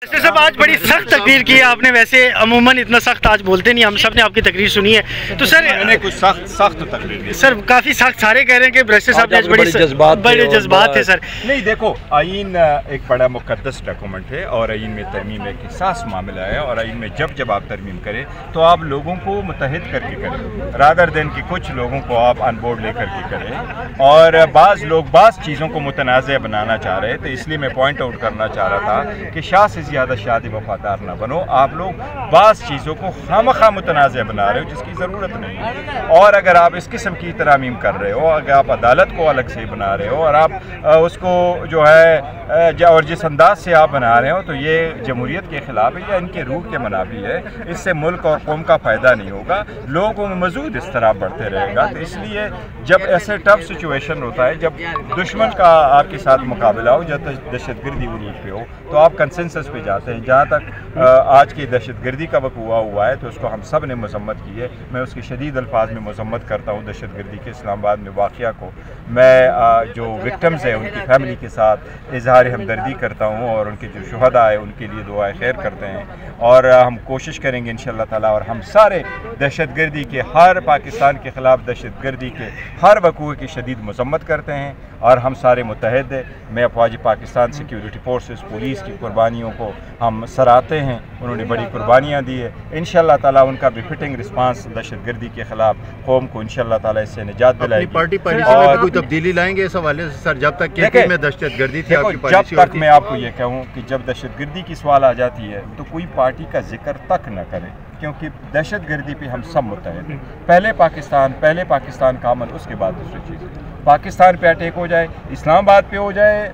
साहब आज बड़ी सख्त तकरीर की है आपने, वैसे अमूमन इतना सख्त आज बोलते नहीं, हम सब ने आपकी तकरीर सुनी है। तो सर मैंने कुछ सख्त तकरीर की सर, काफ़ी सख्त सारे कह रहे हैं कि बरिस्टर साहब ने आज बड़े जज्बात थे सर। नहीं देखो, आइन एक बड़ा मुकद्दस डॉक्यूमेंट है और आइन में तरमीम एक हिसास मामला है और आइन में जब आप तरमीम करें तो आप लोगों को मुत्तहिद करके करें, रादर देन कि कुछ लोगों को आप अन बोर्ड लेकर के करें। और बाज़ लोग बाज़ चीज़ों को मुतनाज़ बनाना चाह रहे थे, इसलिए मैं पॉइंट आउट करना चाह रहा था कि शाह से ज़्यादा शादी वफादार ना बनो। आप लोग बाज़ चीज़ों को खामखा मुतनाज़ बना रहे हो जिसकी ज़रूरत नहीं है। और अगर आप इस किस्म की तरमीम कर रहे हो, अगर आप अदालत को अलग से बना रहे हो और आप उसको जो है और जिस अंदाज से आप बना रहे हो तो ये जमहूरियत के ख़िलाफ़ है या इनके रूह के मुनाफी है। इससे मुल्क और कौम का फ़ायदा नहीं होगा, लोगों में मज़ीद इस तरह बढ़ते रहेगा। तो इसलिए जब ऐसे टफ सिचुएशन होता है, जब दुश्मन का आपके साथ मुकाबला हो, जब दहशतगर्दी उरूज पे हो, तो आप कंसेंसस पे जाते हैं। जहाँ तक आज की दहशतगर्दी का वक़्त हुआ है तो उसको हम सब ने मज़म्मत की है। मैं उसकी शदीद अल्फाज में मज़म्मत करता हूँ दहशतगर्दी के इस्लामाबाद में वाक़या को। मैं जो विक्टिम्स हैं उनकी फैमिली के साथ इजहार हमदर्दी करता हूँ और उनके जो शुहदा है उनके लिए दुआए खैर करते हैं। और हम कोशिश करेंगे इंशाअल्लाह ताला, और हम सारे दहशतगर्दी के हर पाकिस्तान के ख़िलाफ़ दहशतगर्दी के हर वक़ूए की शदीद मज़म्मत करते हैं और हम सारे मुत्तहिद हैं। मैं अफ़वाज पाकिस्तान सिक्योरिटी फोर्सेस पुलिस की कुर्बानियों को हम सराहते हैं, उन्होंने बड़ी कुर्बानियाँ दी है। इंशाअल्लाह ताला उनका बिफिटिंग रिस्पांस दहशतगर्दी के ख़िलाफ़ कौम को इंशाअल्लाह ताला इससे निजात दिलाएगी। पार्टी में कोई तब्दीली लाएंगे इस हवाले से सर? जब तक केपी में दहशतगर्दी थी आपकी पॉलिसी, जब तक मैं आपको ये कहूँ कि जब दहशतगर्दी की सवाल आ जाती है तो कोई पार्टी का जिक्र तक न करे, क्योंकि दहशतगर्दी पे हम सब मुत्तहिद हैं। पहले पाकिस्तान का अमन, उसके बाद दूसरी चीज़। पाकिस्तान पे अटैक हो जाए, इस्लामाबाद पे हो जाए,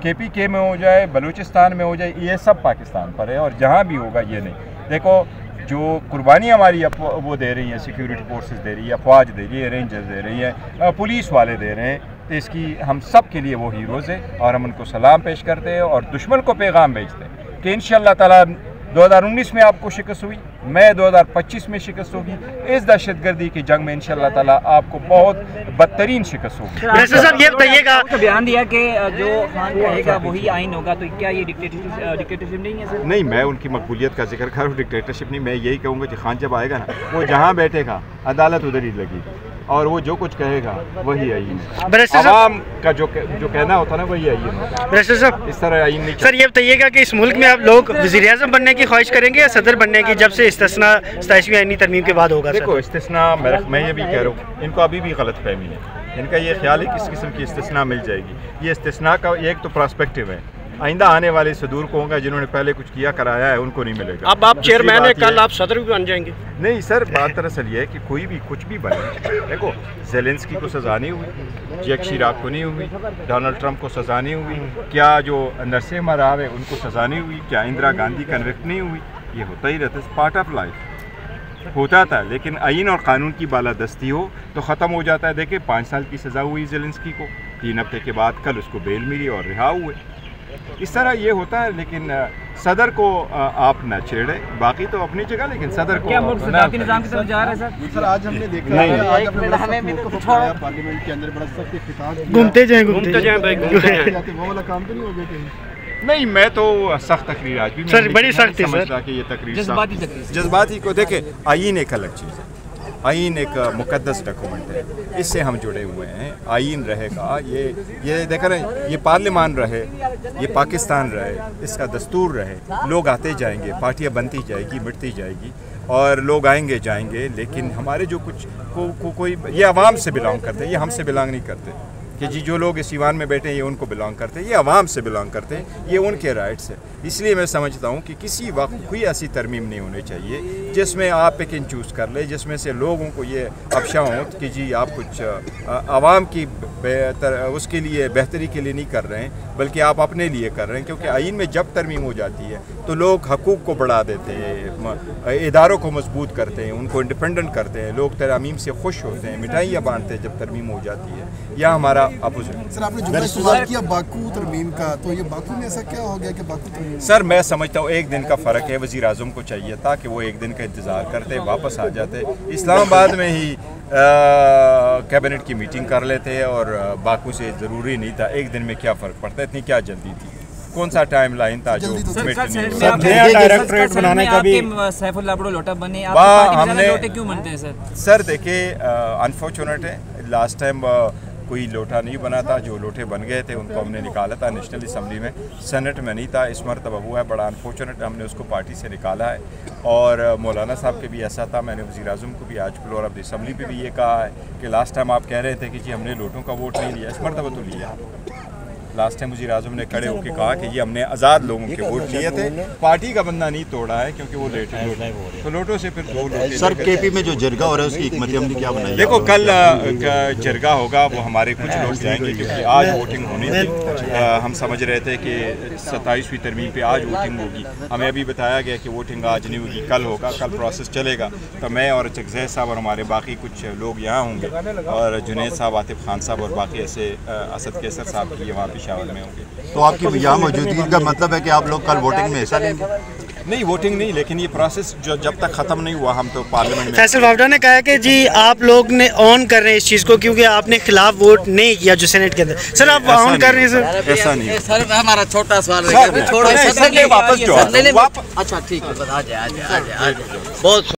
KPK में हो जाए, बलूचिस्तान में हो जाए, ये सब पाकिस्तान पर है और जहाँ भी होगा ये नहीं। देखो जो कुर्बानी हमारी वो दे रही है, सिक्योरिटी फोर्सेस दे रही है, अफवाज दे रही है, रेंजर्स दे रही है, पुलिस वाले दे रहे हैं, तो इसकी हम सब के लिए वो हीरोज़ है और हम उनको सलाम पेश करते हैं और दुश्मन को पैगाम भेजते हैं कि इंशाअल्लाह ताला 2019 में आपको शिकस्त हुई, मैं 2025 में शिकस्त होगी। इस दहशतगर्दी की जंग में इंशाअल्लाह ताला आपको बहुत बदतरीन शिकस्त होगी। वैसे सर ये बताइएगा, बयान दिया कि जो खान कहेगा वही आइन होगा, तो क्या ये डिक्टेटरशिप नहीं है सर? नहीं, मैं उनकी मकबूलियत का जिक्र कर रहा हूँ, डिक्टेटरशिप नहीं। मैं यही कहूँगा कि खान जब आएगा ना, वो जहाँ बैठेगा अदालत उधर ही लगेगी और वो जो कुछ कहेगा वही आइन है। आवाम का जो कहना होता है ना वही आइन है। बरिस्टर साहब इस तरह आइन नहीं। सर ये बताइएगा कि इस मुल्क में आप लोग वज़ीर आज़म बनने की ख्वाहिश करेंगे या सदर बनने की, जब से इस्तिस्ना 27वीं आईनी तरमीम के बाद होगा? देखो इस्तिस्ना, मैं ये भी कह रहा हूँ, इनको अभी भी गलत फहमी है। इनका ये ख्याल है कि किस किस्म की इस्तिस्ना मिल जाएगी। ये इस्तिस्ना का एक तो प्रॉस्पेक्टिव है, आइंदा आने वाले सुदूर को होगा, जिन्होंने पहले कुछ किया कराया है उनको नहीं मिलेगा। अब आप चेयरमैन है, कल आप सदर भी बन जाएंगे। नहीं सर, बात दरअसल ये है कि कोई भी कुछ भी बने। देखो ज़ेलेंस्की को सज़ा नहीं हुई, जैक शिराक को नहीं हुई, डोनाल्ड ट्रंप को सज़ा नहीं हुई, क्या जो नरसिम्हा राव है उनको सज़ा नहीं हुई, क्या इंदिरा गांधी कन्विक्ट नहीं हुई? ये होता ही रहता है, पार्ट ऑफ लाइफ होता था। लेकिन आइन और कानून की बालादस्ती हो तो ख़त्म हो जाता है। देखिए 5 साल की सज़ा हुई ज़ेलेंस्की को, 3 हफ्ते के बाद कल उसको बेल मिली और रिहा हुए। इस तरह ये होता है। लेकिन सदर को आप न छेड़े, बाकी तो अपनी जगह, लेकिन सदर को क्या मुल्क सदारती निज़ाम की तरफ जा रहा है सर? सर आज हमने देखा है, आज आपने बड़ा सख्त पार्लियामेंट के अंदर बड़ा सख्त खिताब, घूमते जाएं भाई, वो वाला काम तो नहीं हो गया कहीं? नहीं, मैं तो सख्त तकरीर आज भी सर बड़ी सख्त है सर, कि ये तकरीर जज्बाती को देखे। आइन एक अलग चीज़ है, आइन एक मुकद्दस डॉक्यूमेंट है, इससे हम जुड़े हुए हैं। आइन रहेगा, ये देख रहे हैं, ये पार्लियामान रहे, ये पाकिस्तान रहे, इसका दस्तूर रहे, लोग आते जाएंगे, पार्टियां बनती जाएगी, मिटती जाएगी और लोग आएंगे जाएंगे, लेकिन हमारे जो कुछ कोई ये आवाम से बिलोंग करते हैं, ये हमसे बिलोंग नहीं करते कि जी जो लोग इस ईवान में बैठे हैं ये उनको बिलोंग करते हैं, ये आवाम से बिलोंग करते हैं, ये उनके राइट्स है। इसलिए मैं समझता हूँ कि किसी वक्त कोई ऐसी तरमीम नहीं होनी चाहिए जिसमें आप पिक एंड चूज़ कर ले, जिसमें से लोगों को ये अफशा हो कि जी आप कुछ आवाम की उसके लिए बेहतरी के लिए नहीं कर रहे हैं, बल्कि आप अपने लिए कर रहे हैं। क्योंकि आइन में जब तरमीम हो जाती है तो लोग हकूक़ को बढ़ा देते हैं, इदारों को मजबूत करते हैं, उनको इंडिपेंडेंट करते हैं, लोग तरमीम से खुश होते हैं, मिठाइयाँ बांटते हैं जब तरमीम हो जाती है। यह हमारा अपोजिट। सर आपने जुमला इस्तेमाल किया बाकू तरमीम का, तो ये बाकू में ऐसा क्या हो गया कि बाकू तरमीम? सर मैं समझता हूँ एक दिन का फ़र्क है। वज़ीर आज़म को चाहिए था कि वो एक दिन का इंतज़ार करते, वापस आ जाते, इस्लामाबाद में ही कैबिनेट की मीटिंग कर लेते और बाकू से ज़रूरी नहीं था। एक दिन में क्या फ़र्क पड़ता है, इतनी क्या जल्दी थी? कौन सा टाइम लाइन था जो मिट नहीं हुआ। सर नया डायरेक्टरेट बनाने का भी सैफुल्लाह अब्दुल लोटा बने, आप पार्टी में लोटे क्यों बनते हैं सर? सर देखिए अनफॉर्चुनेट है, लास्ट टाइम कोई लोटा नहीं बना था, जो लोटे बन गए थे उनको हमने निकाला था नेशनल असम्बली में, सेनेट में नहीं था, इस मरतबा हुआ है, बड़ा अनफॉर्चुनेट, हमने उसको पार्टी से निकाला है। और मौलाना साहब के भी ऐसा था, मैंने वज़ीर आज़म को भी आज फ्लोर ऑफ द असम्बली पे भी ये कहा है कि लास्ट टाइम आप कह रहे थे कि जी हमने लोटों का वोट नहीं लिया, इस मरतबा तो लिया। लास्ट टाइम वज़ीर आज़म ने खड़े होकर कहा कि ये हमने आज़ाद लोगों के वोट लिए थे, पार्टी का बंदा नहीं तोड़ा है क्योंकि वो लेट तो लोटों से फिर 2 लोटे। सर केपी में जो जरगा हो रहा है उसकी हिकमत अमली क्या बनाई? देखो कल जरगा होगा, वो हमारे कुछ लोग जाएंगे क्योंकि आज वोटिंग होनी थी। हम समझ रहे थे कि 27वीं तरमीम पे आज वोटिंग होगी, हमें अभी बताया गया कि वोटिंग आज नहीं होगी, कल होगा, कल प्रोसेस चलेगा। तो मैं और चकज़ैद साहब और हमारे बाकी कुछ लोग यहाँ होंगे और जुनैद साहब, आतिफ खान साहब और बाकी ऐसे असद कैसर साहब की वहाँ पेशावर में होंगे। तो आपकी यहाँ मौजूदगी का मतलब है कि आप लोग कल वोटिंग में हिस्सा लेंगे? नहीं वोटिंग नहीं, लेकिन ये प्रोसेस जो जब तक ख़त्म नहीं हुआ हम तो पार्लियामेंट में। फैसल वावड़ा ने कहा कि जी आप लोग ने ऑन कर रहे हैं इस चीज़ को क्योंकि आपने खिलाफ वोट नहीं किया जो सेनेट के अंदर। सर आप ऑन कर रहे हैं सर? ऐसा नहीं सर, हमारा छोटा सवाल वापस अच्छा ठीक है, बहुत